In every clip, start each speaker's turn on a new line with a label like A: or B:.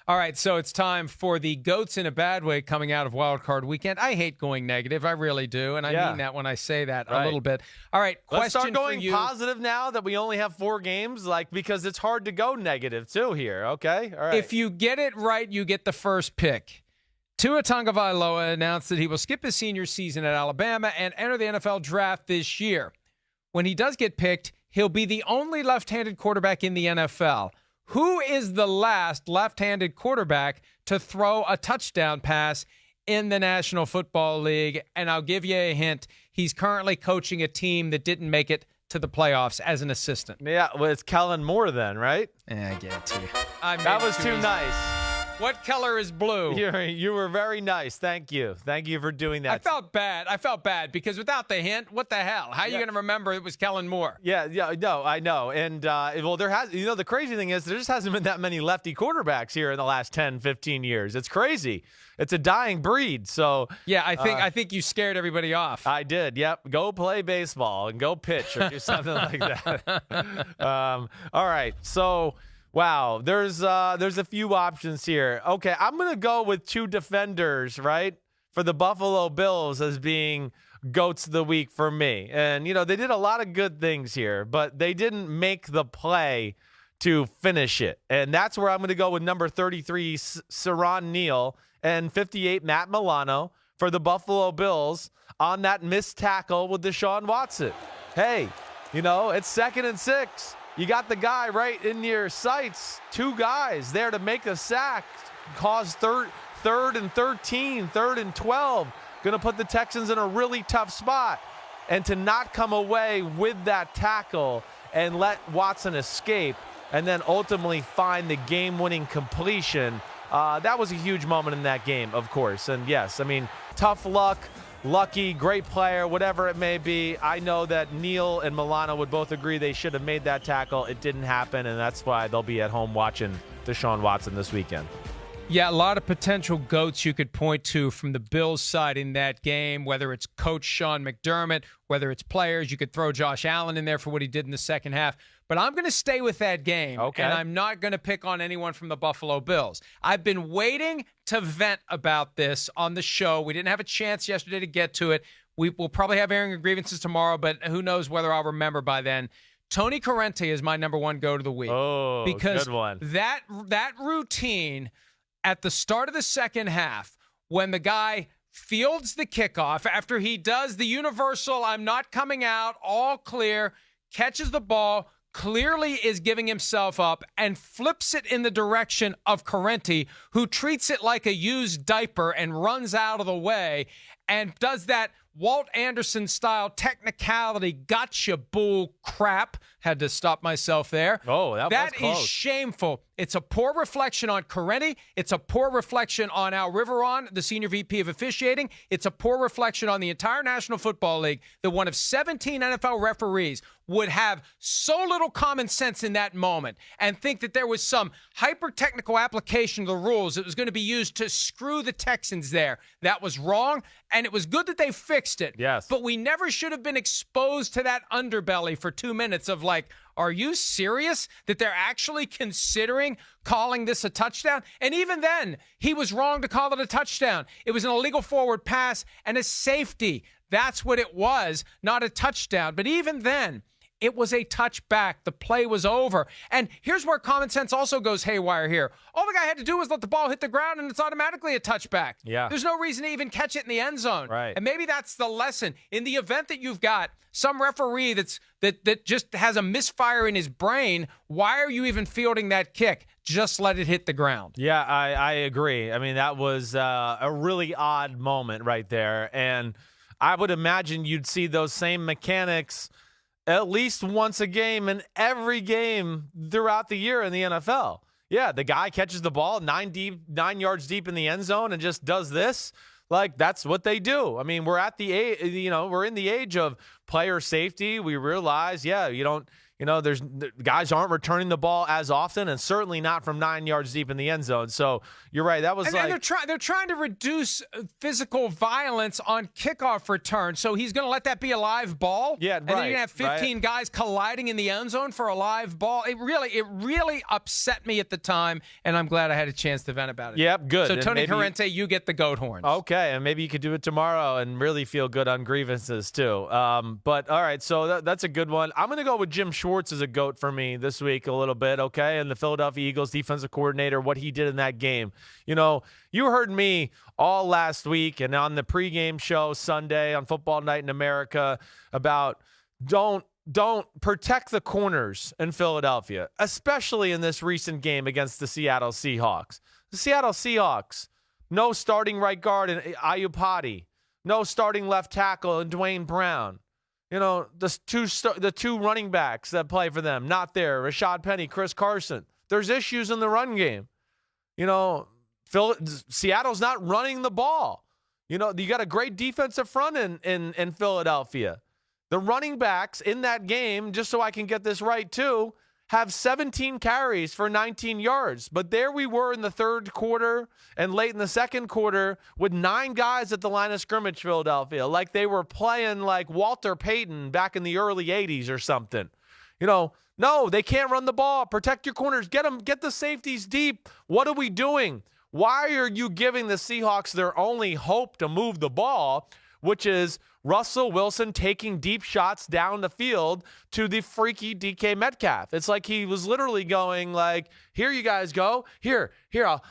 A: All right, so it's time for the GOATs in a bad way coming out of Wild Card Weekend. I hate going negative. I really do, and I mean that when I say that a little bit. All right,
B: let's start going
A: for you.
B: positive now that we only have 4 games, because it's hard to go negative, too, here, okay? All right.
A: If you get it right, you get the first pick. Tua Tagovailoa announced that he will skip his senior season at Alabama and enter the NFL draft this year. When he does get picked, he'll be the only left-handed quarterback in the NFL. Who is the last left-handed quarterback to throw a touchdown pass in the National Football League? And I'll give you a hint. He's currently coaching a team that didn't make it to the playoffs as an assistant.
B: Yeah, well, it's Kellen Moore then, right?
A: Yeah, I get it to you.
B: That was too nice.
A: What color is blue?
B: You were very nice. Thank you. Thank you for doing that.
A: I felt bad because without the hint, what the hell? How are you going to remember it was Kellen Moore?
B: Yeah, no, I know. And, the crazy thing is there just hasn't been that many lefty quarterbacks here in the last 10, 15 years. It's crazy. It's a dying breed. So
A: yeah, I think you scared everybody off.
B: I did. Yep. Go play baseball and go pitch or do something like that. All right. So, wow, there's a few options here. Okay, I'm going to go with 2 defenders, right, for the Buffalo Bills as being GOATs of the week for me. And, they did a lot of good things here, but they didn't make the play to finish it. And that's where I'm going to go with number 33, Siran Neal, and 58, Matt Milano for the Buffalo Bills on that missed tackle with Deshaun Watson. Hey, it's 2nd and 6. You got the guy right in your sights. 2 guys there to make a sack. Cause third and 13, 3rd and 12. Going to put the Texans in a really tough spot. And to not come away with that tackle and let Watson escape and then ultimately find the game-winning completion, that was a huge moment in that game, of course. And yes, tough luck. Lucky, great player, whatever it may be. I know that Neal and Milano would both agree they should have made that tackle. It didn't happen, and that's why they'll be at home watching Deshaun Watson this weekend.
A: Yeah, a lot of potential GOATs you could point to from the Bills side in that game, whether it's Coach Sean McDermott, whether it's players. You could throw Josh Allen in there for what he did in the second half. But I'm going to stay with that game, and I'm not going to pick on anyone from the Buffalo Bills. I've been waiting to vent about this on the show. We didn't have a chance yesterday to get to it. We will probably have airing of grievances tomorrow, but who knows whether I'll remember by then. Tony Corrente is my number 1 GOAT of the week.
B: Oh,
A: because
B: good one.
A: That routine at the start of the second half, when the guy fields the kickoff after he does the universal, I'm not coming out, all clear, catches the ball, clearly is giving himself up, and flips it in the direction of Corrente, who treats it like a used diaper and runs out of the way and does that Walt Anderson-style technicality, gotcha bull crap. Had to stop myself there.
B: Oh, that was close.
A: Is shameful. It's a poor reflection on Corrente. It's a poor reflection on Al Riveron, the senior VP of officiating. It's a poor reflection on the entire National Football League that one of 17 NFL referees would have so little common sense in that moment and think that there was some hyper-technical application of the rules that was going to be used to screw the Texans there. That was wrong, and it was good that they fixed it.
B: Yes.
A: But we never should have been exposed to that underbelly for 2 minutes of like, are you serious that they're actually considering calling this a touchdown? And even then, he was wrong to call it a touchdown. It was an illegal forward pass and a safety. That's what it was, not a touchdown. But even then, it was a touchback. The play was over. And here's where common sense also goes haywire here. All the guy had to do was let the ball hit the ground, and it's automatically a touchback.
B: Yeah.
A: There's no reason to even catch it in the end zone.
B: Right.
A: And maybe that's the lesson. In the event that you've got some referee that just has a misfire in his brain, why are you even fielding that kick? Just let it hit the ground.
B: Yeah, I agree. That was a really odd moment right there. And I would imagine you'd see those same mechanics at least once a game in every game throughout the year in the NFL. Yeah, the guy catches the ball 9 yards deep in the end zone and just does this. Like, that's what they do. We're at the age, we're in the age of player safety. We realize, you don't guys aren't returning the ball as often, and certainly not from 9 yards deep in the end zone. So you're right. That was
A: and they're trying to reduce physical violence on kickoff return. So he's going to let that be a live ball.
B: Yeah,
A: and then you're going to have 15 guys colliding in the end zone for a live ball. It really upset me at the time, and I'm glad I had a chance to vent about it.
B: Yep, good.
A: So Tony Corrente, you get the goat horns.
B: Okay, and maybe you could do it tomorrow and really feel good on grievances too. But all right, so that's a good one. I'm going to go with Jim Schwartz as a GOAT for me this week a little bit, okay? And the Philadelphia Eagles defensive coordinator, what he did in that game. You heard me all last week and on the pregame show Sunday on Football Night in America about don't protect the corners in Philadelphia, especially in this recent game against the Seattle Seahawks. The Seattle Seahawks, no starting right guard in Ayupati, no starting left tackle in Dwayne Brown. The two running backs that play for them, not there. Rashad Penny, Chris Carson. There's issues in the run game. Seattle's not running the ball. You got a great defensive front in Philadelphia. The running backs in that game, just so I can get this right too, have 17 carries for 19 yards. But there we were in the third quarter and late in the second quarter with 9 guys at the line of scrimmage, Philadelphia, like they were playing like Walter Payton back in the early 80s or something. No, they can't run the ball. Protect your corners. Get the safeties deep. What are we doing? Why are you giving the Seahawks their only hope to move the ball, which is Russell Wilson taking deep shots down the field to the freaky DK Metcalf? It's like he was literally going like, here you guys go. Here,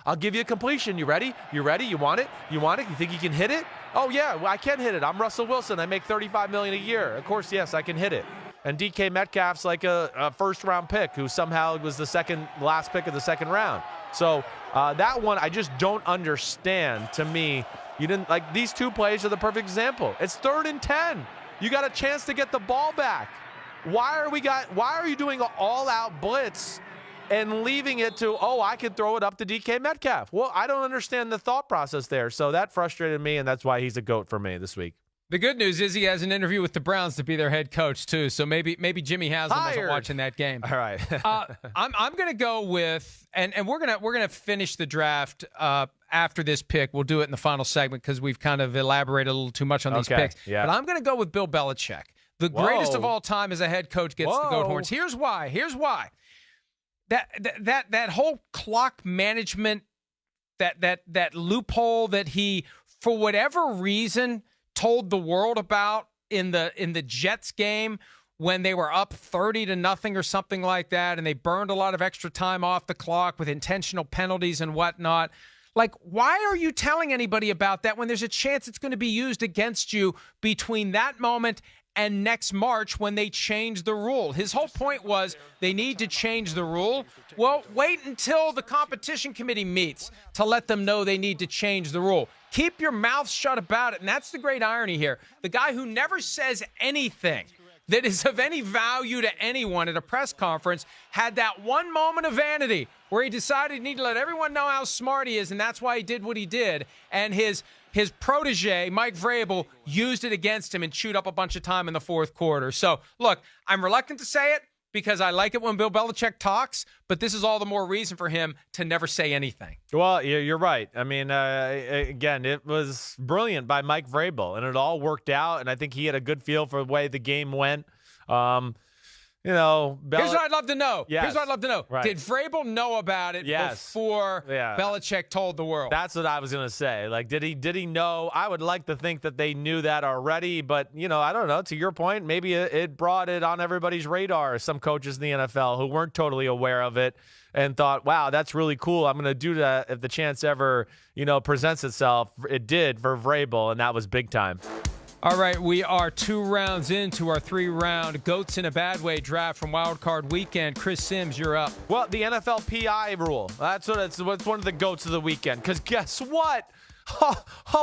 B: I'll give you a completion. You ready? You want it? You think you can hit it? Oh, yeah, well, I can hit it. I'm Russell Wilson. I make $35 million a year. Of course, yes, I can hit it. And DK Metcalf's like a first-round pick who somehow was the last pick of the second round. So that one, I just don't understand. To me, you didn't like these two plays are the perfect example. It's 3rd and 10. You got a chance to get the ball back. Why are you doing an all-out blitz and leaving it to, I could throw it up to DK Metcalf? Well, I don't understand the thought process there. So that frustrated me, and that's why he's a GOAT for me this week.
A: The good news is he has an interview with the Browns to be their head coach too. So maybe Jimmy Haslam wasn't watching that game.
B: All right.
A: I'm going to go with and we're gonna finish the draft after this pick. We'll do it in the final segment because we've kind of elaborated a little too much on these picks.
B: Yeah.
A: But I'm going to go with Bill Belichick, the greatest of all time as a head coach, gets the goat horns. Here's why. That whole clock management, that loophole that he, for whatever reason, told the world about in the Jets game when they were up 30-0 or something like that, and they burned a lot of extra time off the clock with intentional penalties and whatnot. Like, why are you telling anybody about that when there's a chance it's going to be used against you between that moment and next March when they change the rule? His whole point was they need to change the rule. Well, wait until the competition committee meets to let them know they need to change the rule. Keep your mouth shut about it. And that's the great irony here. The guy who never says anything that is of any value to anyone at a press conference had that one moment of vanity where he decided he needed to let everyone know how smart he is, and that's why he did what he did. And his protege, Mike Vrabel, used it against him and chewed up a bunch of time in the fourth quarter. So, look, I'm reluctant to say it because I like it when Bill Belichick talks, but this is all the more reason for him to never say anything.
B: Well, you're right. I mean, again, it was brilliant by Mike Vrabel, and it all worked out, and I think he had a good feel for the way the game went. Here's what I'd love to know. Yes.
A: Here's what I'd love to know.
B: Right.
A: Did Vrabel know about it before Belichick told the world?
B: That's what I was going to say. Like, did he know? I would like to think that they knew that already, but, I don't know. To your point, maybe it brought it on everybody's radar. Some coaches in the NFL who weren't totally aware of it and thought, wow, that's really cool. I'm going to do that if the chance ever, presents itself. It did for Vrabel, and that was big time.
A: All right, we are 2 rounds into our 3-round Goats in a Bad Way draft from Wild Card Weekend. Chris Sims, you're up.
B: Well, the NFL PI rule. That's what's one of the goats of the weekend. Because guess what?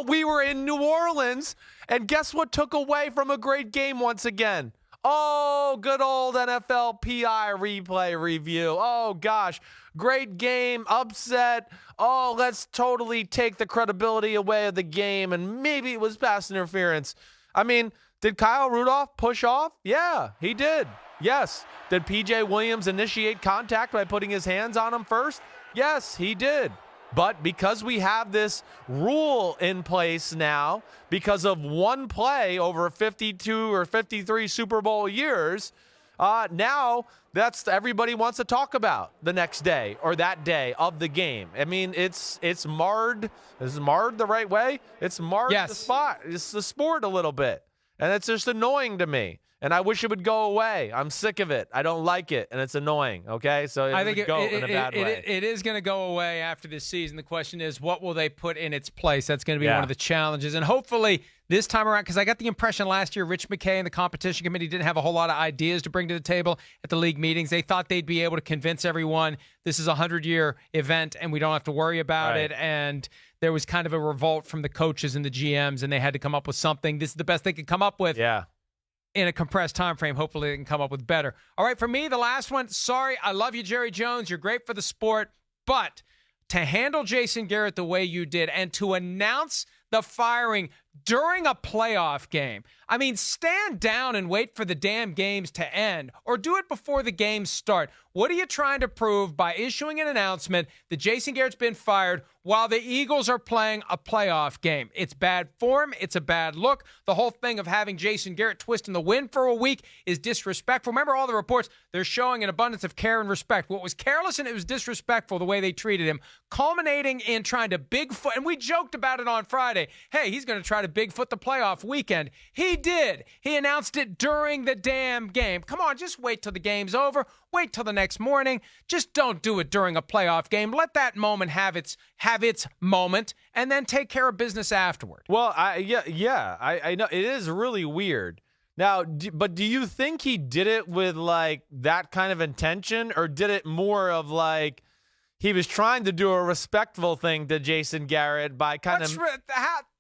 B: We were in New Orleans, and guess what took away from a great game once again? Oh, good old NFL PI replay review. Oh, gosh. Great game, upset. Oh, let's totally take the credibility away of the game, and maybe it was pass interference. I mean, did Kyle Rudolph push off? Yeah, he did. Yes. Did P.J. Williams initiate contact by putting his hands on him first? Yes, he did. But because we have this rule in place now, because of one play over 52 or 53 Super Bowl years, now that's everybody wants to talk about the next day or that day of the game. I mean, it's marred. Is marred the right way? It's marred the spot. It's the sport a little bit. And it's just annoying to me. And I wish it would go away. I'm sick of it. I don't like it, and it's annoying, okay? So
A: I think
B: it would go in a bad way.
A: It is going to go away after this season. The question is, what will they put in its place? That's going to be one of the challenges. And hopefully this time around, because I got the impression last year Rich McKay and the competition committee didn't have a whole lot of ideas to bring to the table at the league meetings. They thought they'd be able to convince everyone this is a 100-year event and we don't have to worry about it. And there was kind of a revolt from the coaches and the GMs, and they had to come up with something. This is the best they could come up with.
B: Yeah.
A: In a compressed time frame. Hopefully they can come up with better. All right, for me, the last one. Sorry, I love you, Jerry Jones. You're great for the sport. But to handle Jason Garrett the way you did and to announce the firing during a playoff game. I mean, stand down and wait for the damn games to end or do it before the games start. What are you trying to prove by issuing an announcement that Jason Garrett's been fired while the Eagles are playing a playoff game? It's bad form. It's a bad look. The whole thing of having Jason Garrett twist in the wind for a week is disrespectful. Remember all the reports, they're showing an abundance of care and respect. What was careless and it was disrespectful the way they treated him, culminating in trying to Bigfoot, and we joked about it on Friday. Hey, he's going to try to Bigfoot the playoff weekend. He did. He announced it during the damn game. Come on, just wait till the game's over. Wait till the next morning. Just don't do it during a playoff game. Let that moment have its moment, and then take care of business afterward.
B: Well, I know it is really weird. Now, but do you think he did it with like that kind of intention, or did it more of like he was trying to do a respectful thing to Jason Garrett by kind of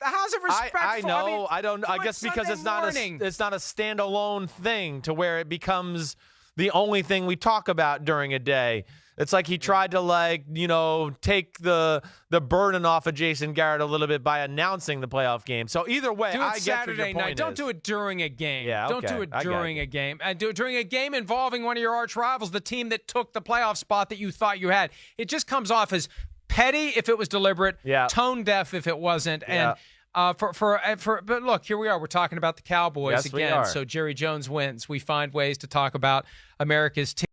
A: how's it respectful?
B: I know.
A: I mean,
B: I don't. I guess because it's not a standalone thing to where it becomes the only thing we talk about during a day. It's like he tried to take the burden off of Jason Garrett a little bit by announcing the playoff game. So either way,
A: do it
B: I get
A: Saturday
B: what your point
A: night. Don't
B: is.
A: do it during a game.
B: Yeah,
A: Don't do it during a game. And do it during a game involving one of your arch rivals, the team that took the playoff spot that you thought you had. It just comes off as petty if it was deliberate, tone deaf if it wasn't, and. But look, here we are. We're talking about the Cowboys again. So Jerry Jones wins. We find ways to talk about America's team.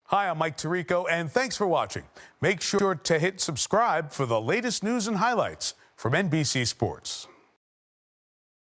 C: Hi, I'm Mike Tirico, and thanks for watching. Make sure to hit subscribe for the latest news and highlights from NBC Sports.